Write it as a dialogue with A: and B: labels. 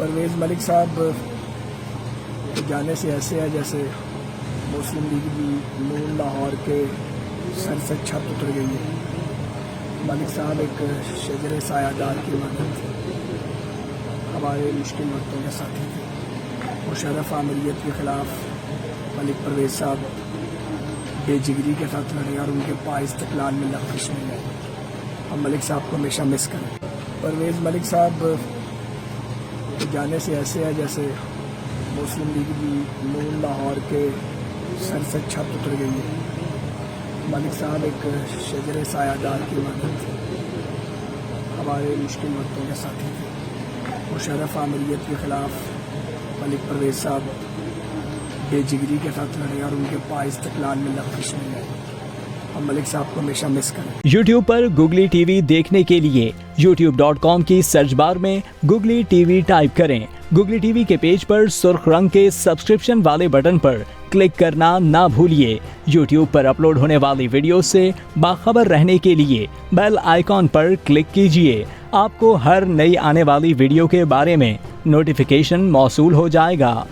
A: پرویز ملک صاحب جانے سے ایسے ہے جیسے مسلم لیگ بھی نون لاہور کے سر سے چھت اتر گئی ہے۔ ملک صاحب ایک شجر سایہ دار کی مانند تھے، ہمارے مشکل وقتوں کے ساتھی تھے۔ مشرف آمریت کے خلاف ملک پرویز صاحب بے جگری کے ساتھ لڑے اور ان کے پائے استقلال میں لغزش میں گئے۔ ہم ملک صاحب کو ہمیشہ مس کریں۔ پرویز ملک صاحب جانے سے ایسے ہے جیسے مسلم لیگ بھی نون لاہور کے سر سے چھت اتر گئی ہے۔ ملک صاحب ایک شجر سایہ دار کی مانند تھے، ہمارے مشکل وقتوں کے ساتھی تھے۔ مشرف آمریت کے خلاف ملک پرویز صاحب بے جگری کے ساتھ لڑے اور ان کے پائے استقلال میں لغزش میں گئے۔ ہم ملک صاحب کو ہمیشہ مس کریں۔
B: یوٹیوب پر گوگلی ٹی وی دیکھنے کے لیے youtube.com کی سرچ بار میں گوگلی ٹی وی ٹائپ کریں۔ گوگلی ٹی وی کے پیج پر سرخ رنگ کے سبسکرپشن والے بٹن پر کلک کرنا نہ بھولیے۔ یوٹیوب پر اپلوڈ ہونے والی ویڈیو سے باخبر رہنے کے لیے بیل آئیکن پر کلک کیجیے۔ آپ کو ہر نئی آنے والی ویڈیو کے بارے میں نوٹیفیکیشن موصول ہو جائے گا۔